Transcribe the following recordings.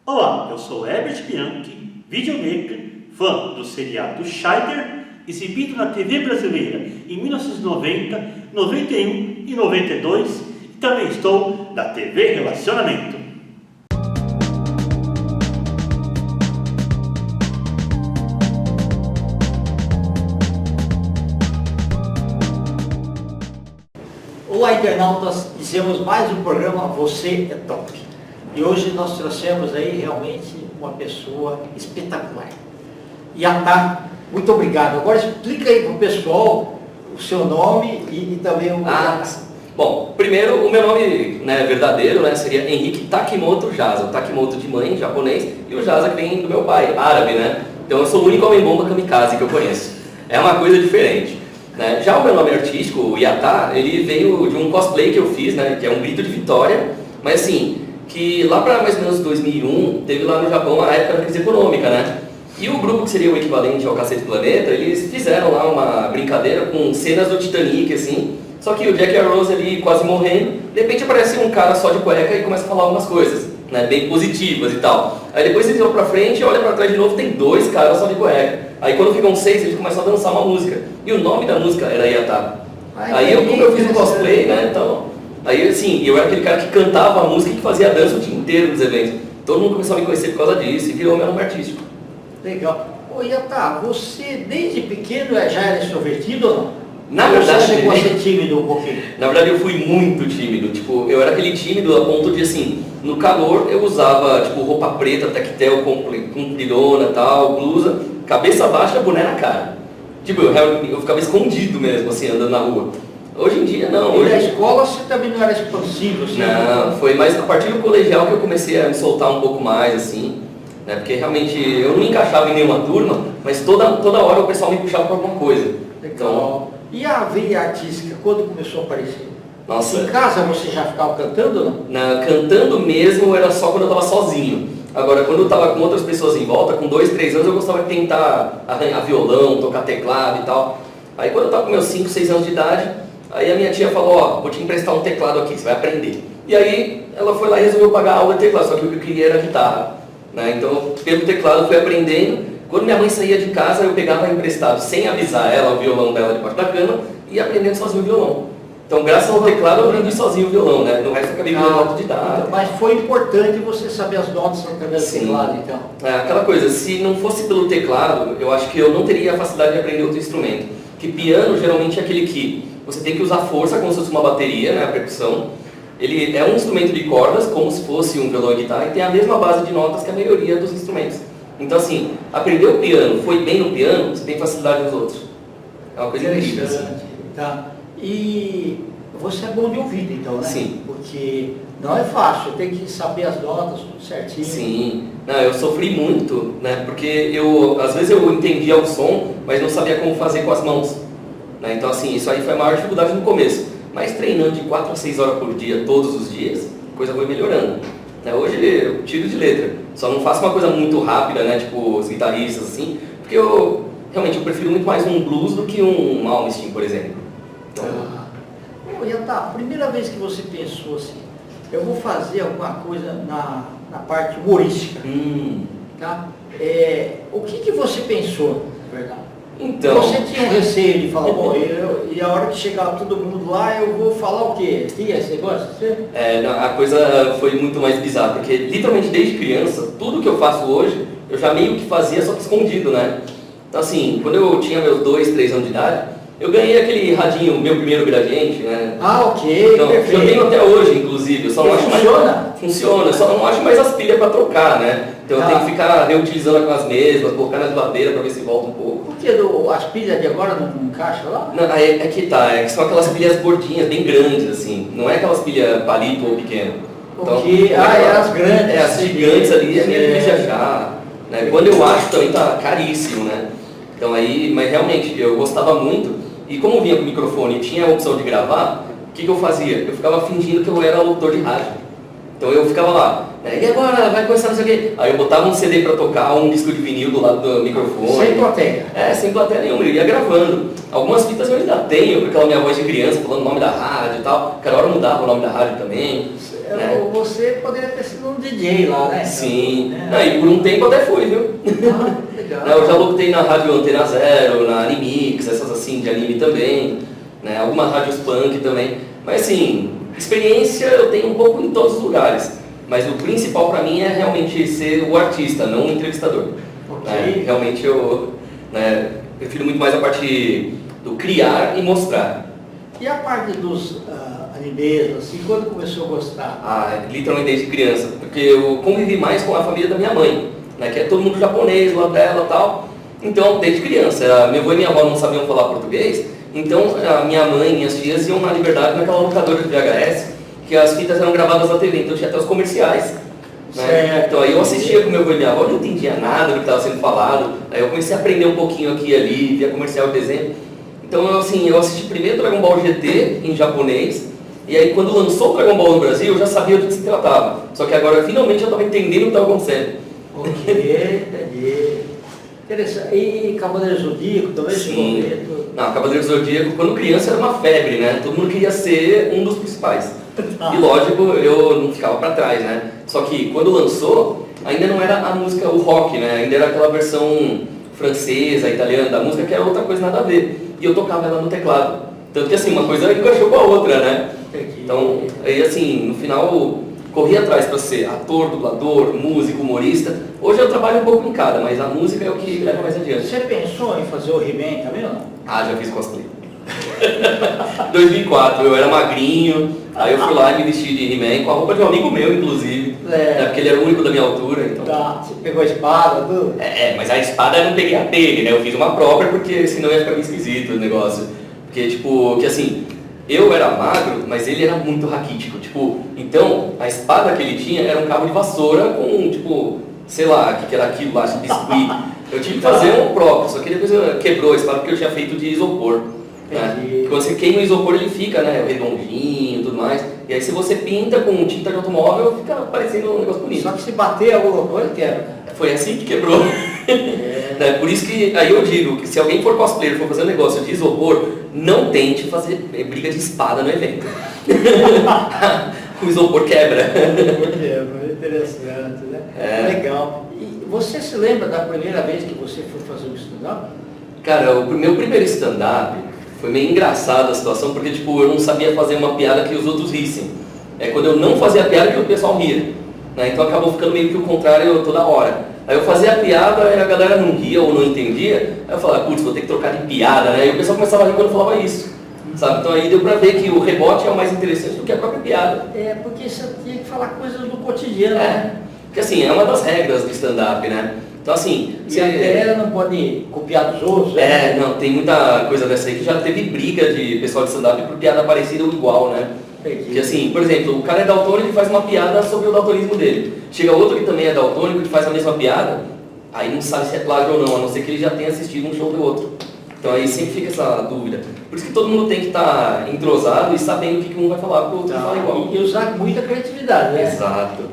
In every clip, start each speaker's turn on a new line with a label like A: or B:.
A: Olá, eu sou Herbert Bianchi, videomaker, fã do seriado Scheider, exibido na TV brasileira em 1990, 91 e 92, e também estou da TV Relacionamento.
B: Olá, internautas, iniciamos mais um programa Você é Top. E hoje nós trouxemos aí realmente uma pessoa espetacular. Yatá, muito obrigado. Agora explica aí para o pessoal o seu nome e também o...
C: Bom, primeiro o meu nome verdadeiro seria Henrique Takimoto Jasa. O Takimoto de mãe, japonês, e o Jasa que vem do meu pai, árabe, né? Então eu sou o único homem-bomba kamikaze que eu conheço. É uma coisa diferente. Já o meu nome artístico, o Yatá, ele veio de um cosplay que eu fiz, que é um grito de vitória, mas assim, que lá para mais ou menos 2001, teve lá no Japão a época da crise econômica, né? E o grupo que seria o equivalente ao Cacete Planeta, eles fizeram lá uma brincadeira com cenas do Titanic, assim, só que o Jack e a Rose ali quase morrendo, de repente aparece um cara só de cueca e começa a falar algumas coisas, bem positivas e tal. Aí depois eles vão pra frente, olha pra trás de novo, tem dois caras só de cueca. Aí quando ficam seis, eles começam a dançar uma música. E o nome da música era Yatá. Aí como eu fiz o cosplay, então... Aí assim, eu era aquele cara que cantava a música e que fazia a dança o dia inteiro nos eventos. Todo mundo começou a me conhecer por causa disso e virou meu nome artístico.
B: Legal. Ô Yatá, você desde pequeno já era extrovertido ou não?
C: Na verdade,
B: você chegou a ser tímido um pouquinho?
C: Na verdade eu fui muito tímido, eu era aquele tímido a ponto de assim, no calor eu usava roupa preta, tactel, compridona, tal, blusa, cabeça baixa, boné na cara. Eu ficava escondido mesmo, assim, andando na rua. Hoje em dia não.
B: E na escola você também não era expansivo, assim?
C: Não, foi mais a partir do colegial que eu comecei a me soltar um pouco mais, assim, porque realmente eu não me encaixava em nenhuma turma, mas toda hora o pessoal me puxava para alguma coisa.
B: Então... E a veia artística, quando começou a aparecer?
C: Nossa.
B: Em casa você já ficava cantando ou não?
C: Cantando mesmo era só quando eu estava sozinho. Agora, quando eu estava com outras pessoas em volta, com 2, 3 anos, eu gostava de tentar arranhar violão, tocar teclado e tal. Aí quando eu estava com meus 5, 6 anos de idade, aí a minha tia falou, vou te emprestar um teclado aqui, você vai aprender. E aí ela foi lá e resolveu pagar a aula de teclado, só que o que eu queria era guitarra. Então, pelo teclado eu fui aprendendo. Quando minha mãe saía de casa, eu pegava emprestado, sem avisar ela, o violão dela debaixo da cama, e ia aprendendo sozinho o violão. Então, graças ao teclado, eu aprendi sozinho o violão, No resto, eu acabei virando autodidata.
B: Mas foi importante você saber as notas através do teclado, então?
C: Aquela coisa, se não fosse pelo teclado, eu acho que eu não teria a facilidade de aprender outro instrumento. Que piano, geralmente, é aquele que você tem que usar força, como se fosse uma bateria, a percussão. Ele é um instrumento de cordas, como se fosse um violão e guitarra, e tem a mesma base de notas que a maioria dos instrumentos. Então, assim, aprender o piano, foi bem no piano, você tem facilidade nos outros. É uma coisa incrível.
B: Tá. E você é bom de ouvido, então, né?
C: Sim.
B: Porque não é fácil, tem que saber as notas, tudo certinho.
C: Sim. Não, eu sofri muito, porque às vezes eu entendia o som, mas não sabia como fazer com as mãos. Então, assim, isso aí foi a maior dificuldade no começo. Mas treinando de 4 a 6 horas por dia, todos os dias, a coisa foi melhorando. Hoje eu tiro de letra. Só não faço uma coisa muito rápida, tipo os guitarristas, assim, porque eu prefiro muito mais um blues do que um Malmsteen, por exemplo. Então...
B: Yatá, a primeira vez que você pensou assim, eu vou fazer alguma coisa na parte humorística, tá? O que você pensou, na verdade?
C: Então...
B: Você tinha um receio de falar, e a hora que chegar todo mundo lá, eu vou falar o quê? Tinha esse negócio?
C: A coisa foi muito mais bizarra, porque literalmente desde criança, tudo que eu faço hoje, eu já meio que fazia, só que escondido, Então assim, quando eu tinha meus 2, 3 anos de idade, eu ganhei aquele radinho, meu primeiro Gradiente,
B: Ok,
C: então,
B: perfeito.
C: eu tenho até hoje, inclusive, eu só não acho
B: funciona?
C: Funciona, eu só não acho mais as pilhas para trocar, Então eu tenho que ficar reutilizando com as mesmas, colocar na geladeira para ver se volta um pouco.
B: Por que as pilhas de agora não encaixam lá?
C: Não, é que são aquelas pilhas gordinhas, bem grandes, assim, não é aquelas pilhas palito ou pequeno. Então,
B: as grandes.
C: As gigantes ali, é meio difícil achar, Quando eu acho também tá caríssimo, Então aí, mas realmente, eu gostava muito, e como vinha com o microfone e tinha a opção de gravar, o que eu fazia? Eu ficava fingindo que eu era locutor de rádio. Então eu ficava lá, e agora vai começar não sei o quê. Aí eu botava um CD para tocar, um disco de vinil do lado do microfone.
B: Sem plateia?
C: Sem plateia nenhuma, eu ia gravando. Algumas fitas eu ainda tenho, com aquela minha voz de criança, falando o nome da rádio e tal. Cada hora eu mudava o nome da rádio também.
B: Você poderia ter sido um DJ lá, né?
C: Sim,
B: Então,
C: não, e por um tempo até foi, viu?
B: Ah, legal.
C: Eu já locutei na Rádio Antena Zero, na Animix, essas assim de anime também, né? Algumas rádios punk também. Mas assim, experiência eu tenho um pouco em todos os lugares. Mas o principal pra mim é realmente ser o artista, não o entrevistador.
B: Ok.
C: Realmente eu prefiro muito mais a parte do criar e mostrar.
B: E a parte dos animes, assim, quando começou a gostar?
C: Literalmente desde criança, porque eu convivi mais com a família da minha mãe, né, que é todo mundo japonês lá dela e tal. Então, desde criança, meu avô e minha avó não sabiam falar português, então a minha mãe e minhas tias iam na Liberdade naquela locadora de VHS, que as fitas eram gravadas na TV, então tinha até os comerciais. Né? Então aí eu assistia com meu avô e minha avó, não entendia nada do que estava sendo falado, aí eu comecei a aprender um pouquinho aqui e ali, via comercial e desenho. Então eu assisti primeiro Dragon Ball GT em japonês, e aí quando lançou o Dragon Ball no Brasil, eu já sabia do que se tratava. Só que agora finalmente eu estava entendendo o que estava acontecendo.
B: Ok, entendi. Interessante. E Cavaleiro Zodíaco também?
C: Sim. Não, Cavaleiro Zodíaco, quando criança era uma febre, né? Todo mundo queria ser um dos principais. E lógico, eu não ficava pra trás, né? Só que quando lançou, ainda não era a música, o rock, né? Ainda era aquela versão francesa, italiana da música, que era outra coisa, nada a ver. E eu tocava ela no teclado. Tanto que assim, uma coisa encaixou com a outra, né? Então, aí assim, no final, corri atrás para ser ator, dublador, músico, humorista. Hoje eu trabalho um pouco em cada, mas a música é o que leva mais adiante.
B: Você pensou em fazer o He-Man também ou não?
C: Já fiz cosplay. 2004, eu era magrinho, aí eu fui lá e me vesti de He-Man com a roupa de um amigo meu, inclusive. Porque ele era o único da minha altura, então...
B: Tá, você pegou a espada, tudo?
C: Mas a espada eu não peguei a dele, né? Eu fiz uma própria porque senão ia ficar meio esquisito o negócio. Porque, tipo, que assim, eu era magro, mas ele era muito raquítico. Tipo, então, a espada que ele tinha era um cabo de vassoura com, tipo, sei lá, o que era aquilo lá, biscuit. Eu tive que fazer um próprio, só que depois quebrou a espada porque eu tinha feito de isopor. Né? Porque quando você queima o isopor, ele fica, né, redondinho e tudo mais. E aí se você pinta com tinta de automóvel, fica parecendo um negócio bonito.
B: Só que se bater alguma coisa, quebra.
C: Foi assim que quebrou. Né? Por isso que aí eu digo que se alguém for cosplayer, for fazer um negócio de isopor, não tente fazer briga de espada no evento. O isopor quebra.
B: Muito interessante, né? Legal. E você se lembra da primeira vez que você foi fazer um stand-up?
C: Cara, o meu primeiro stand-up foi meio engraçada a situação, porque tipo, eu não sabia fazer uma piada que os outros rissem. É quando eu não fazia a piada que o pessoal ria. Né? Então acabou ficando meio que o contrário toda hora. Aí eu fazia a piada, aí a galera não ria ou não entendia, aí eu falava, putz, vou ter que trocar de piada, né? E o pessoal começava a rir quando eu falava isso. Sabe? Então aí deu pra ver que o rebote é o mais interessante do que a própria piada.
B: Porque você tinha que falar coisas do cotidiano, né?
C: Porque assim, é uma das regras do stand-up, né? Então assim...
B: E até não pode copiar dos outros, né?
C: Não, tem muita coisa dessa aí que já teve briga de pessoal de stand-up por piada parecida ou igual, né? Porque assim, por exemplo, o cara é daltônico e faz uma piada sobre o daltonismo dele. Chega outro que também é daltônico e faz a mesma piada, aí não sabe se é plágio ou não, a não ser que ele já tenha assistido um show do outro. Então aí sempre fica essa dúvida. Por isso que todo mundo tem que estar entrosado e sabendo o que um vai falar para o outro falar igual.
B: E usar muita criatividade, né?
C: Exato.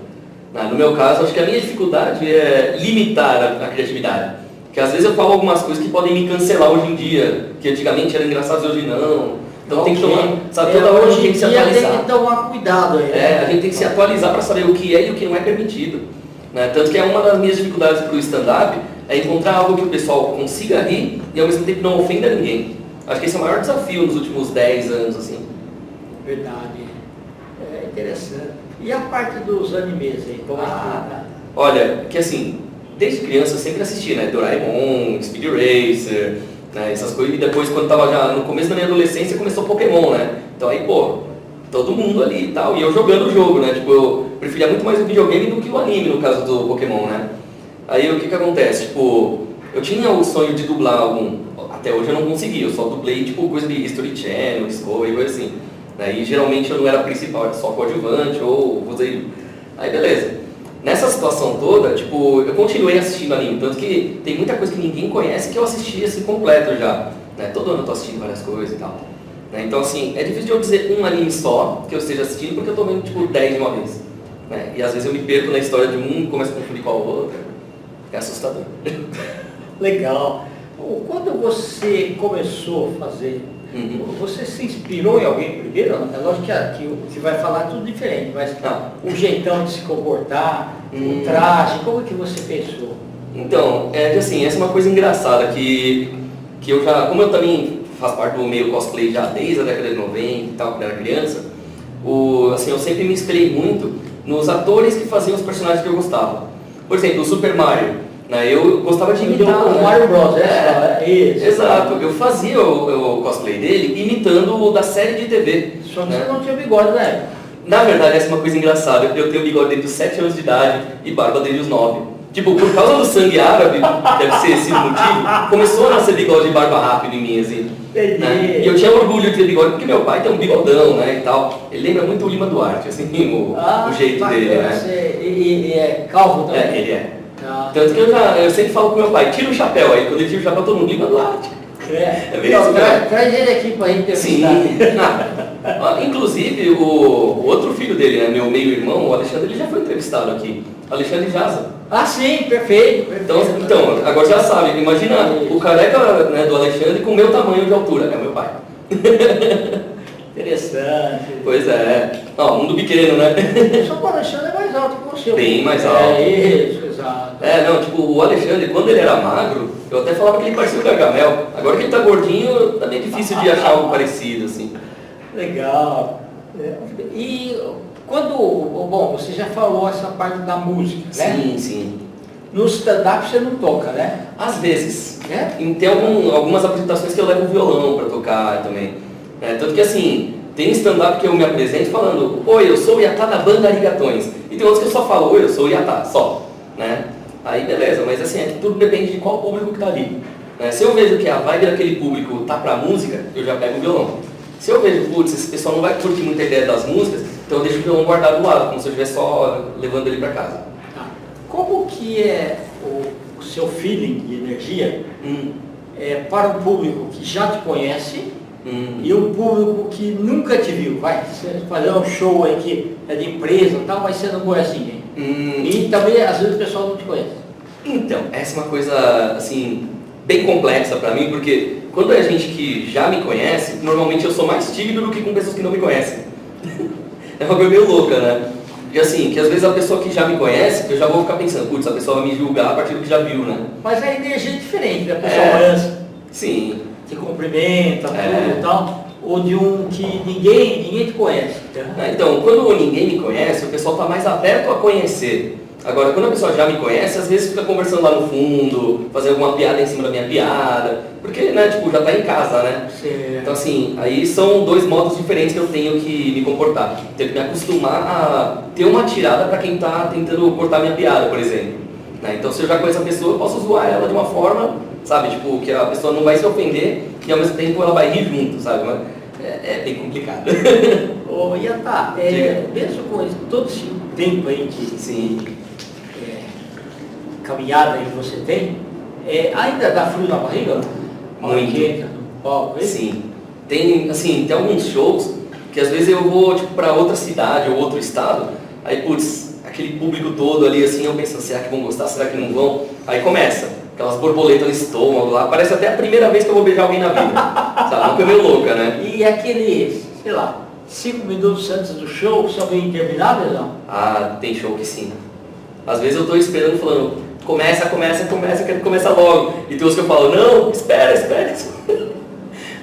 C: No meu caso, acho que a minha dificuldade é limitar a criatividade. Porque às vezes eu falo algumas coisas que podem me cancelar hoje em dia, que antigamente eram engraçadas e hoje não. Então tem que tomar, sabe, toda hora a gente tem que se atualizar.
B: Tem que tomar cuidado aí.
C: A gente tem que se atualizar para saber o que é e o que não é permitido. Né? Tanto que é uma das minhas dificuldades para o stand-up, é encontrar algo que o pessoal consiga rir e ao mesmo tempo não ofenda ninguém. Acho que esse é o maior desafio nos últimos 10 anos, assim.
B: Verdade. É interessante. E a parte dos animes aí, como é que tá?
C: Olha, que assim, desde criança eu sempre assisti, né? Doraemon, Speed Racer, né? Essas coisas. E depois, quando tava já no começo da minha adolescência, começou Pokémon, né? Então aí, pô, todo mundo ali e tal. E eu jogando o jogo, né? Tipo, eu preferia muito mais o videogame do que o anime, no caso do Pokémon, né? Aí o que acontece? Tipo, eu tinha o sonho de dublar algum. Até hoje eu não consegui, eu só dublei, tipo, coisa de History Channel, Discovery, coisa assim. E geralmente eu não era principal, era só coadjuvante ou vozeiro. Aí beleza. Nessa situação toda, tipo, eu continuei assistindo anime, tanto que tem muita coisa que ninguém conhece que eu assisti assim completo já. Né? Todo ano eu tô assistindo várias coisas e tal. Né? Então assim, é difícil de eu dizer um anime só que eu esteja assistindo porque eu tô vendo tipo 10 de uma vez. Né? E às vezes eu me perco na história de um e começo a confundir com a outra. É assustador.
B: Legal. Quando você começou a fazer Você se inspirou em alguém primeiro? É lógico que você vai falar tudo diferente, mas o jeitão de se comportar, o traje, como que você pensou?
C: Então, assim, essa é uma coisa engraçada que eu já, como eu também faço parte do meio cosplay já desde a década de 90 e tal, quando eu era criança, assim, eu sempre me inspirei muito nos atores que faziam os personagens que eu gostava. Por exemplo, o Super Mario, né? Eu gostava de imitar
B: o Mario Bros, isso.
C: Exato, eu fazia o cosplay dele imitando o da série de TV.
B: Só que você não tinha bigode na época.
C: Na verdade, essa é uma coisa engraçada. Eu tenho bigode desde os 7 anos de idade e barba desde os 9. Tipo, por causa do sangue árabe, deve ser esse o motivo, começou a nascer bigode e barba rápido em mim, assim. Né? E eu tinha orgulho de ter bigode, porque meu pai tem um bigodão, né, e tal. Ele lembra muito o Lima Duarte, assim, o jeito dele, né?
B: E é calvo também?
C: Ele é. Tanto que eu sempre falo pro meu pai, tira o chapéu aí, quando ele tira o chapéu todo mundo Lima Duarte.
B: Então, traz ele aqui pra gente entrevistar.
C: Sim. Inclusive, o outro filho dele, né, meu meio-irmão, o Alexandre, ele já foi entrevistado aqui. Alexandre Jaza.
B: Sim, perfeito.
C: Então, agora já sabe, imagina o careca, né, do Alexandre com o meu tamanho de altura, é o meu pai.
B: Interessante.
C: Pois é. Mundo pequeno, né?
B: Só que o Alexandre é mais alto que você.
C: Bem mais alto.
B: Isso, exato.
C: Não, tipo, o Alexandre, quando ele era magro, eu até falava que ele parecia o Gargamel. Agora que ele tá gordinho, tá meio difícil de achar algo parecido, assim.
B: Legal. E quando, bom, você já falou essa parte da música, né?
C: Sim, sim.
B: No stand-up você não toca, né?
C: Às vezes.
B: É?
C: Tem algumas apresentações que eu levo violão pra tocar também. Tanto que assim, tem stand-up que eu me apresento falando, oi, eu sou o Iatá da banda Arigatões. E tem outros que eu só falo, oi, eu sou o Iatá, só. Né? Aí beleza, mas assim, tudo depende de qual público que tá ali. Se eu vejo que a vibe daquele público tá pra música, eu já pego o violão. Se eu vejo, putz, esse pessoal não vai curtir muita ideia das músicas, então eu deixo o violão guardado do lado, como se eu estivesse só levando ele pra casa.
B: Como que é o seu feeling de energia para um público que já te conhece e um público que nunca te viu? Vai, você fazer um show aí que é de empresa e tal, mas você não conhece ninguém. E também, às vezes, o pessoal não te conhece.
C: Então, essa é uma coisa, assim, bem complexa pra mim, porque quando é gente que já me conhece, normalmente eu sou mais tímido do que com pessoas que não me conhecem. É uma coisa meio louca, né? E assim, que às vezes a pessoa que já me conhece, eu já vou ficar pensando, putz, a pessoa vai me julgar a partir do que já viu, né?
B: Mas a energia é diferente, né? A pessoa dança,
C: sim,
B: te cumprimenta, tudo e tal, ou de um que ninguém te conhece.
C: Então, quando ninguém me conhece, o pessoal está mais aberto a conhecer. Agora, quando a pessoa já me conhece, às vezes fica conversando lá no fundo, fazendo alguma piada em cima da minha piada, porque, né, tipo, já está em casa, né?
B: Certo.
C: Então, assim, aí são dois modos diferentes que eu tenho que me comportar. Tenho que me acostumar a ter uma tirada para quem está tentando cortar minha piada, por exemplo. Então, se eu já conheço a pessoa, eu posso zoar ela de uma forma, sabe, tipo, que a pessoa não vai se ofender e ao mesmo tempo ela vai rir junto, sabe? Mas é bem complicado.
B: Ô, Iatá, mesmo com todo esse tempo aí de
C: Sim.
B: caminhada aí que você tem, ainda dá frio na barriga?
C: Muito.
B: No palco, é isso?
C: Sim. Tem alguns shows que às vezes eu vou tipo, para outra cidade ou outro estado, aí putz, aquele público todo ali assim, eu penso, será que vão gostar, será que não vão? Aí começa, aquelas borboletas no estômago lá, parece até a primeira vez que eu vou beijar alguém na vida. Sabe, uma coisa meio louca, né?
B: E aquele, sei lá, 5 minutos antes do show, são bem intermináveis, não?
C: Tem show que sim. Às vezes eu tô esperando falando, começa, quero começar logo. E tem uns que eu falo, não, espera.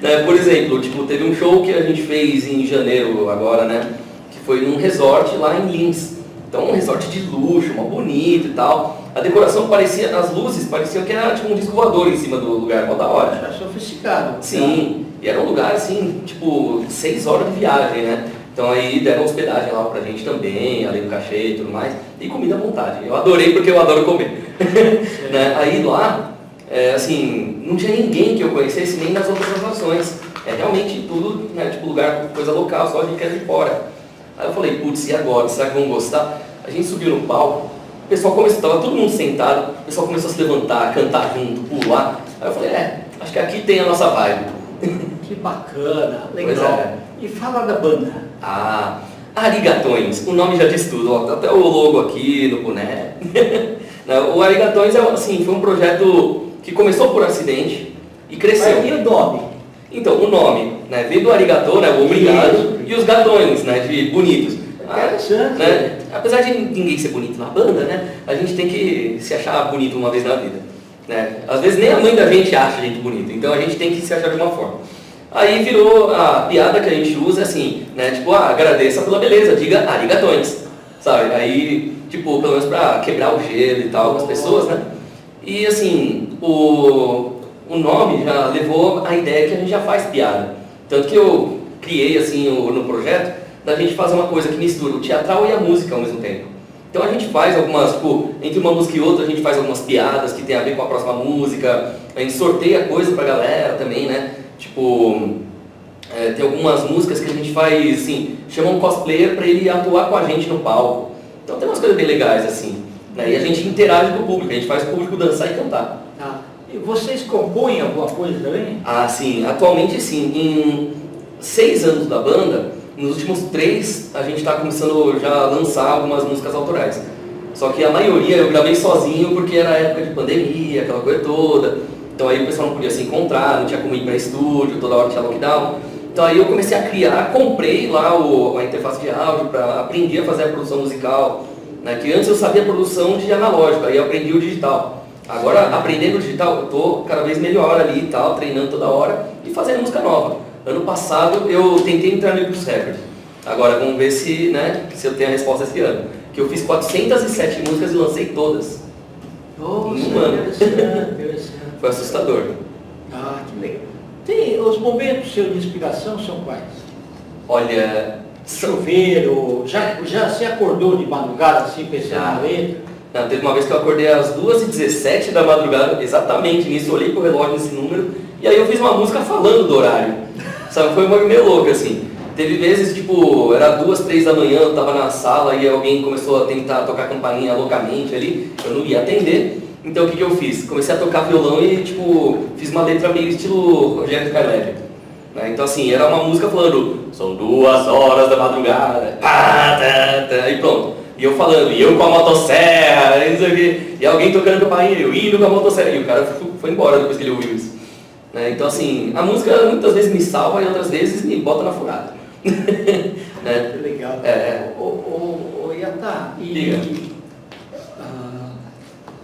C: Né? Por exemplo, tipo, teve um show que a gente fez em janeiro agora, né? Que foi num resort lá em Lins. Então um resort de luxo, mó bonito e tal. A decoração parecia, as luzes pareciam que era tipo um disco voador em cima do lugar, mó da hora.
B: É sofisticado.
C: Sim, e era um lugar assim, tipo, 6 horas de viagem, né? Então aí deram hospedagem lá pra gente também, além do cachê e tudo mais, e comida à vontade. Eu adorei porque eu adoro comer. Né? Aí lá, assim, não tinha ninguém que eu conhecesse nem nas outras atrações. Realmente tudo, né, tipo lugar, coisa local, só a gente quer ir fora. Aí eu falei, putz, e agora? Será que vão gostar? A gente subiu no palco, o pessoal começou, tava todo mundo sentado, o pessoal começou a se levantar, cantar junto, pular. Aí eu falei, acho que aqui tem a nossa vibe.
B: Que bacana, legal.
C: Pois é.
B: E fala da banda.
C: Arigatões, o nome já diz tudo, ó, até o logo aqui no boné. O Arigatões assim, foi um projeto que começou por acidente e cresceu.
B: E o nome?
C: Então, o nome, né? Vem do arigatô, né? O obrigado, e os gatões, né? De bonitos.
B: Interessante.
C: Né? Apesar de ninguém ser bonito na banda, né? A gente tem que se achar bonito uma vez na vida. Né? Às vezes nem a mãe da gente acha a gente bonito, então a gente tem que se achar de uma forma. Aí virou a piada que a gente usa assim, né? Tipo, agradeça pela beleza, diga arigatões, sabe? Aí, tipo, pelo menos pra quebrar o gelo e tal com as pessoas, né? E assim, o nome já levou a ideia que a gente já faz piada. Tanto que eu criei assim no projeto da gente fazer uma coisa que mistura o teatral e a música ao mesmo tempo. Então a gente faz algumas, tipo, entre uma música e outra a gente faz algumas piadas que tem a ver com a próxima música, a gente sorteia coisa pra galera também, né? Tipo, tem algumas músicas que a gente faz, assim, chama um cosplayer pra ele atuar com a gente no palco. Então tem umas coisas bem legais, assim, né? E a gente interage com o público, a gente faz o público dançar e cantar.
B: E vocês compõem alguma coisa também?
C: Ah, sim, atualmente sim. Em 6 anos da banda, nos últimos 3 a gente está começando já a lançar algumas músicas autorais. Só que a maioria eu gravei sozinho porque era época de pandemia, aquela coisa toda. Então aí o pessoal não podia se encontrar, não tinha como ir para estúdio, toda hora tinha lockdown. Então aí eu comecei a criar, comprei lá a interface de áudio, aprendi a fazer a produção musical. Né? Que antes eu sabia a produção de analógico, aí eu aprendi o digital. Agora, aprendendo o digital, eu estou cada vez melhor ali e tal, treinando toda hora e fazendo música nova. Ano passado eu tentei entrar no Blues Record. Agora vamos ver se eu tenho a resposta esse ano. Que eu fiz 407 músicas e lancei todas.
B: Nossa,
C: em um ano.
B: interessante.
C: Foi assustador.
B: Ah, que legal. Os momentos seus de inspiração são quais?
C: Olha,
B: Chuveiro, já se acordou de madrugada assim, pensando na letra?
C: Não, teve uma vez que eu acordei às 2h17 da madrugada, exatamente nisso, eu olhei pro relógio nesse número, e aí eu fiz uma música falando do horário. Sabe, foi uma meio louca, assim. Teve vezes, tipo, era 2, 3 da manhã, eu tava na sala e alguém começou a tentar tocar campainha loucamente ali, eu não ia atender. Então o que eu fiz? Comecei a tocar violão e, tipo, fiz uma letra meio estilo Rogério Scarlett. Né? Então assim, era uma música falando, são 2 horas da madrugada, pá, tá, tá, e pronto. E eu falando, e eu com a motosserra, e não sei o quê. E alguém tocando campainha, eu indo com a motosserra. E o cara foi embora depois que ele ouviu isso. Né? Então assim, a música muitas vezes me salva e outras vezes me bota na furada. Né?
B: Que legal. Ô Iatá,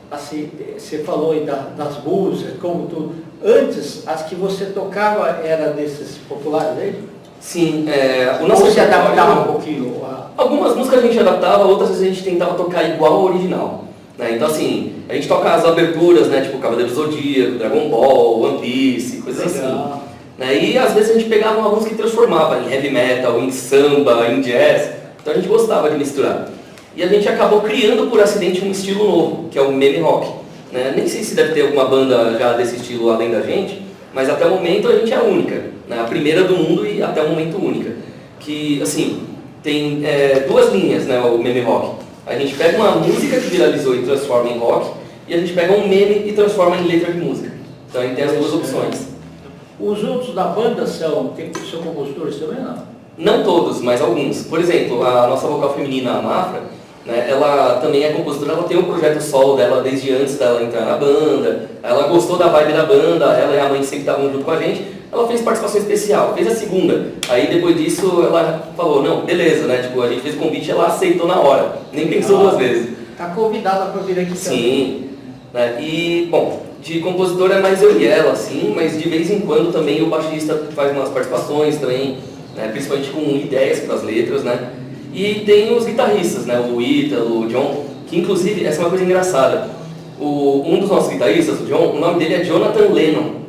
B: assim, você falou aí das músicas, como tudo. Antes, as que você tocava eram desses populares aí?
C: Sim, o
B: Ou
C: nosso
B: você adaptava um
C: repertório,
B: pouquinho?
C: algumas músicas a gente adaptava, outras vezes a gente tentava tocar igual ao original. Né? Então assim, a gente toca as aberturas, né? Tipo Cavaleiro do Zodíaco, Dragon Ball, One Piece, coisas assim. Né? E às vezes a gente pegava uma música e transformava em heavy metal, em samba, em jazz. Então a gente gostava de misturar. E a gente acabou criando por acidente um estilo novo, que é o meme rock. Né? Nem sei se deve ter alguma banda já desse estilo além da gente, mas até o momento a gente é a única. Né? A primeira do mundo e até o momento única. Que, assim, tem 2 linhas, né, o meme rock. A gente pega uma música que viralizou e transforma em rock, e a gente pega um meme e transforma em letra de música. Então a gente tem as 2 opções.
B: Os outros da banda são compositores também, não?
C: Não todos, mas alguns. Por exemplo, a nossa vocal feminina, a Mafra, né, ela também é compositora, ela tem um projeto solo dela desde antes dela entrar na banda, ela gostou da vibe da banda, ela e a mãe sempre estavam junto com a gente, ela fez participação especial, fez a segunda. Aí depois disso ela falou, não, beleza, né? Tipo, a gente fez o convite e ela aceitou na hora, nem pensou 2 vezes.
B: Está convidada para vir aqui também.
C: Sim, né? E, bom, de compositor é mais eu e ela, assim, mas de vez em quando também o baixista faz umas participações também, né? Principalmente com ideias para as letras, né? E tem os guitarristas, né? O Ítalo, o John, que inclusive, essa é uma coisa engraçada. Um dos nossos guitarristas, o John, o nome dele é Jonathan Lennon.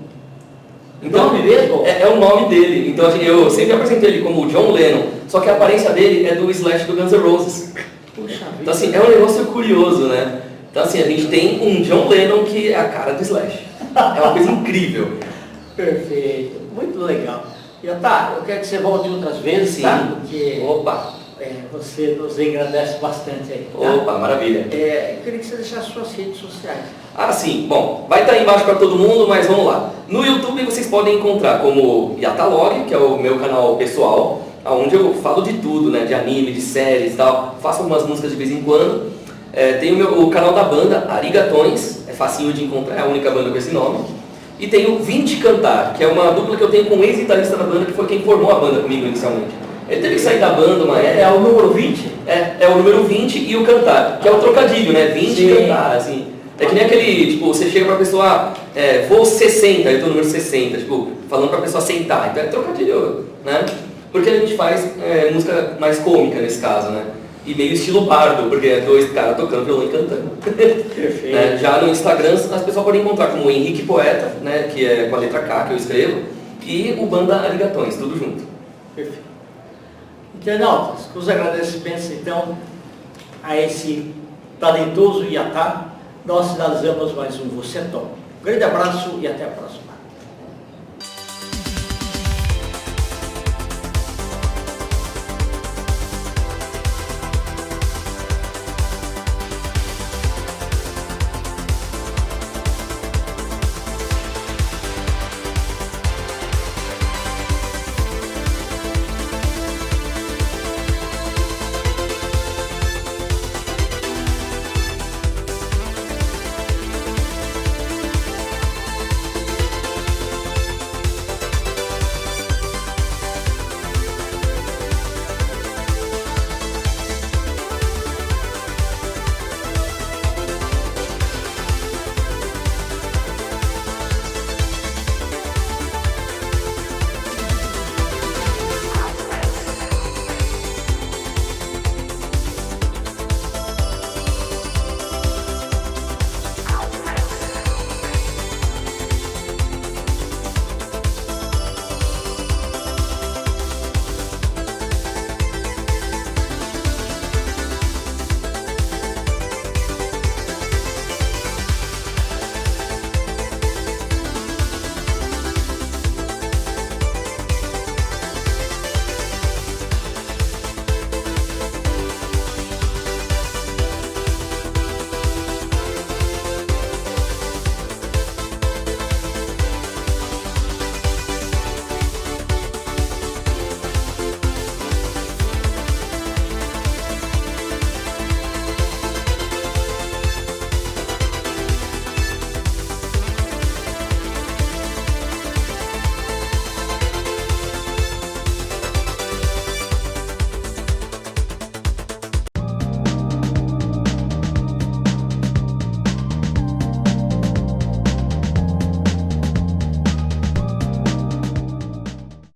C: Então,
B: nome mesmo?
C: É o nome dele. Então eu sempre apresentei ele como o John Lennon, só que a aparência dele é do Slash do Guns N' Roses.
B: Puxa vida.
C: Então assim, é um negócio curioso, né? Então assim, a gente tem um John Lennon que é a cara do Slash. É uma coisa incrível.
B: Perfeito, muito legal. Iatá, eu quero que você volte outras vezes,
C: Sim.
B: tá? Porque
C: Opa!
B: você nos engrandece bastante aí. Tá?
C: Opa, maravilha.
B: Eu queria que você deixasse suas redes sociais.
C: Ah, sim. Bom, vai estar aí embaixo para todo mundo, mas vamos lá. No YouTube vocês podem encontrar como Yatalog, que é o meu canal pessoal, onde eu falo de tudo, né? De anime, de séries e tal. Faço algumas músicas de vez em quando. Tem o canal da banda, Arigatões. É facinho de encontrar, é a única banda com esse nome. E tenho 20 Cantar, que é uma dupla que eu tenho com um ex-guitarrista da banda, que foi quem formou a banda comigo inicialmente. Ele teve que sair da banda uma época.
B: É o número 20?
C: É o número 20 e o Cantar, que é o trocadilho, né? 20
B: Sim.
C: e Cantar, assim. É que nem aquele, tipo, você chega pra pessoa, vou 60, eu tô no número 60, tipo, falando pra pessoa sentar. Então é trocadilho, né? Porque a gente faz música mais cômica nesse caso, né? E meio estilo bardo, porque é dois caras tocando violão e cantando.
B: Perfeito.
C: Né? Já no Instagram as pessoas podem encontrar como Henrique Poeta, né? Que é com a letra K que eu escrevo, e o Banda Arigatões, tudo junto.
B: Perfeito. Internautas, os agradecimentos então a esse talentoso Iatá, nós finalizamos mais um Você é Top. Um grande abraço e até a próxima.